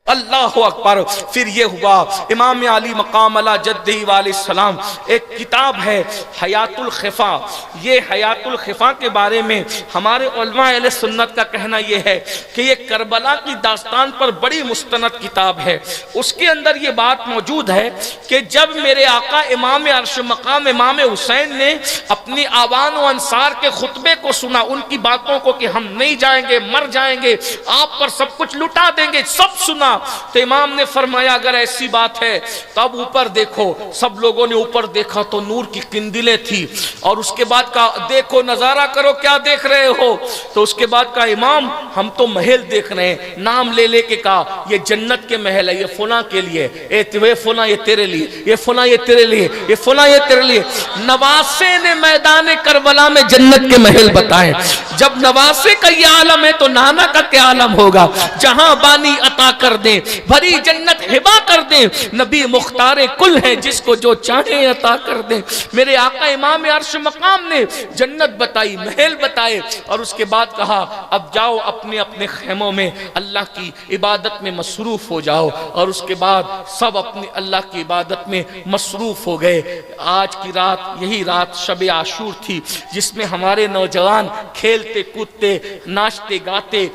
اللہ اکبر۔ پھر یہ ہوا امام علی مقام علی جدہ علیہ السلام، ایک کتاب ہے حیات الخفا۔ یہ حیات الخفا کے بارے میں ہمارے علماء اہل سنت کا کہنا یہ ہے کہ یہ کربلا کی داستان پر بڑی مستند کتاب ہے۔ اس کے اندر یہ بات موجود ہے کہ جب میرے آقا امام عرش مقام امام حسین نے اپنی آوان و انصار کے خطبے کو سنا، ان کی باتوں کو کہ ہم نہیں جائیں گے، مر جائیں گے، آپ پر سب کچھ لٹا دیں گے، سب سنا، تو امام نے فرمایا اگر ایسی بات ہے تو اب اوپر دیکھو۔ سب لوگوں نے اوپر دیکھا تو نور کی قندیلیں تھی، اور اس کے بعد کہا دیکھو نظارہ کرو کیا دیکھ رہے ہو؟ تو اس کے بعد کہا امام ہم تو محل دیکھ رہے ہیں۔ نام لے لے کے کہا یہ جنت کے محل ہے، یہ فلاں کے لیے، یہ فلاں یہ تیرے لیے، یہ فلاں یہ تیرے لیے، یہ فلاں یہ تیرے لیے۔ نواسے نے میدان کربلا میں جنت کے محل بتائے۔ جب نواسے کا یہ عالم ہے تو نانا کا کیا عالم ہوگا؟ جہاں بانی عطا کر دیں، بھری جنت ہبا کر دیں، نبی مختار کل ہیں جس کو جو چاہیں عطا کر دیں۔ میرے آقا امام عرش مقام نے جنت بتائی، محل بتائے، اور اس کے بعد کہا اب جاؤ اپنے اپنے خیموں میں اللہ کی عبادت میں مصروف ہو جاؤ، اور اس کے بعد سب اپنی اللہ کی عبادت میں مصروف ہو گئے۔ آج کی رات یہی رات شب عاشور تھی جس میں ہمارے نوجوان کھیلتے کودتے ناچتے گاتے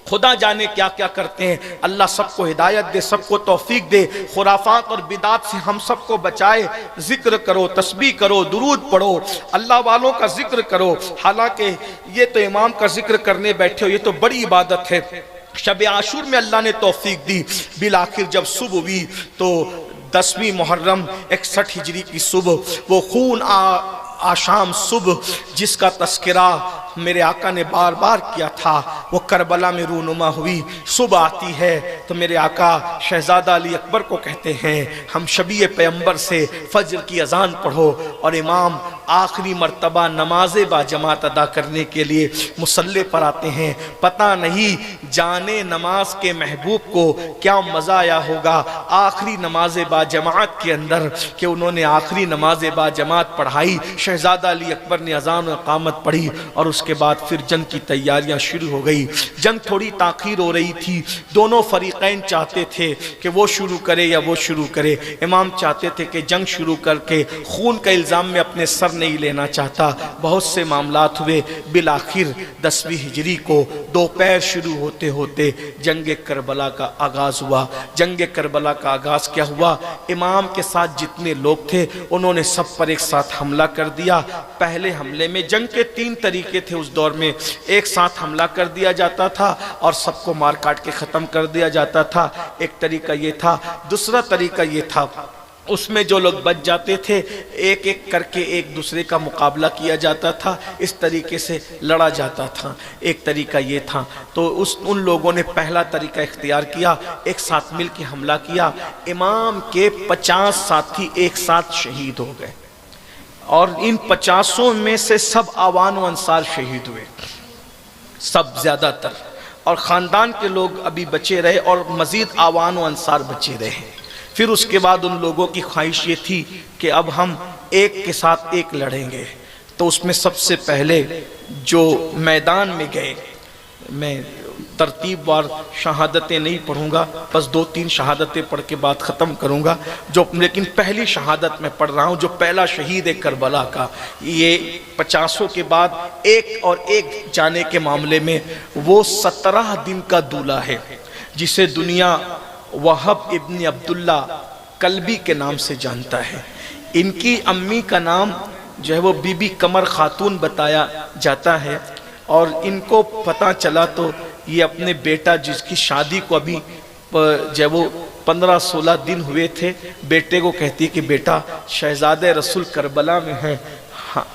خدا جانے کیا کیا کرتے ہیں۔ اللہ سب کو ہدایت دے، سب کو توفیق دے، خرافات اور بدعات سے ہم سب کو بچائے۔ ذکر کرو، تسبیح کرو، درود پڑھو، اللہ والوں کا ذکر کرو۔ حالانکہ یہ تو امام کا ذکر کرنے بیٹھے ہو، یہ تو بڑی عبادت ہے۔ شب عاشور میں اللہ نے توفیق دی، بالآخر جب صبح ہوئی تو 10ویں محرم 61 ہجری کی صبح، وہ خون آشام صبح جس کا تذکرہ میرے آقا نے بار بار کیا تھا، وہ کربلا میں رونما ہوئی۔ صبح آتی ہے تو میرے آقا شہزادہ علی اکبر کو کہتے ہیں ہم شبیہ پیغمبر سے فجر کی اذان پڑھو، اور امام آخری مرتبہ نماز با جماعت ادا کرنے کے لیے مصلی پر آتے ہیں۔ پتہ نہیں جانے نماز کے محبوب کو کیا مزہ آیا ہوگا آخری نماز با جماعت کے اندر کہ انہوں نے آخری نماز با جماعت پڑھائی۔ شہزادہ علی اکبر نے اذان و اقامت پڑھی، اور اس کے بعد پھر جنگ کی تیاریاں شروع ہو گئی۔ جنگ تھوڑی تاخیر ہو رہی تھی، دونوں فریقین چاہتے تھے کہ وہ شروع کرے یا وہ شروع کرے۔ امام چاہتے تھے کہ جنگ شروع کر کے خون کا الزام میں اپنے سر نہیں لینا چاہتا۔ بہت سے معاملات ہوئے، بالآخر 10ویں ہجری کو دوپہر شروع ہوتے ہوتے جنگ کربلا کا آغاز ہوا۔ جنگ کربلا کا آغاز کیا ہوا؟ امام کے ساتھ جتنے لوگ تھے انہوں نے سب پر ایک ساتھ حملہ کر دیا۔ پہلے حملے میں جنگ کے 3 طریقے تھے اس دور میں، ایک ساتھ حملہ کر دیا جاتا تھا اور سب کو مار کاٹ کے ختم کر دیا جاتا تھا، ایک طریقہ یہ تھا۔ دوسرا طریقہ یہ تھا اس میں جو لوگ بچ جاتے تھے ایک ایک کر کے ایک دوسرے کا مقابلہ کیا جاتا تھا، اس طریقے سے لڑا جاتا تھا، ایک طریقہ یہ تھا۔ تو ان لوگوں نے پہلا طریقہ اختیار کیا، ایک ساتھ مل کے حملہ کیا۔ امام کے 50 ساتھی ایک ساتھ شہید ہو گئے، اور ان 50 میں سے سب آوان و انصار شہید ہوئے، سب زیادہ تر، اور خاندان کے لوگ ابھی بچے رہے اور مزید آوان و انصار بچے رہے۔ پھر اس کے بعد ان لوگوں کی خواہش یہ تھی کہ اب ہم ایک کے ساتھ ایک لڑیں گے۔ تو اس میں سب سے پہلے جو میدان میں گئے، میں ترتیب وار شہادتیں نہیں پڑھوں گا، بس 2-3 شہادتیں پڑھ کے بعد ختم کروں گا، لیکن پہلی شہادت میں پڑھ رہا ہوں جو پہلا شہید ہے کربلا کا۔ یہ 50 کے بعد ایک اور ایک جانے کے معاملے میں وہ 17 دن کا دولہ ہے جسے دنیا وہب ابن عبداللہ کلبی کے نام سے جانتا ہے۔ ان کی امی کا نام جو ہے وہ بی بی قمر خاتون بتایا جاتا ہے، اور ان کو پتہ چلا تو یہ اپنے بیٹا جس کی شادی کو ابھی جو ہے وہ 15-16 دن ہوئے تھے، بیٹے کو کہتی ہے کہ بیٹا شہزادہ رسول کربلا میں ہیں،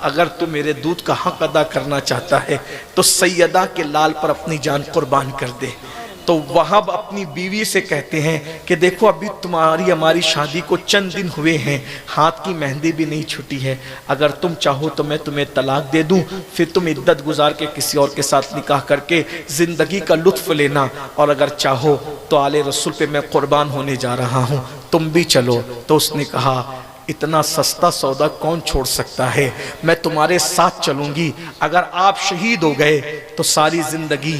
اگر تو میرے دودھ کا حق ادا کرنا چاہتا ہے تو سیدہ کے لال پر اپنی جان قربان کر دے۔ تو وہب اپنی بیوی سے کہتے ہیں کہ دیکھو ابھی تمہاری ہماری شادی کو چند دن ہوئے ہیں، ہاتھ کی مہندی بھی نہیں چھٹی ہے، اگر تم چاہو تو میں تمہیں طلاق دے دوں، پھر تم عدت گزار کے کسی اور کے ساتھ نکاح کر کے زندگی کا لطف لینا، اور اگر چاہو تو آل رسول پہ میں قربان ہونے جا رہا ہوں، تم بھی چلو۔ تو اس نے کہا اتنا سستا سودا کون چھوڑ سکتا ہے، میں تمہارے ساتھ چلوں گی، اگر آپ شہید ہو گئے تو ساری زندگی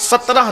17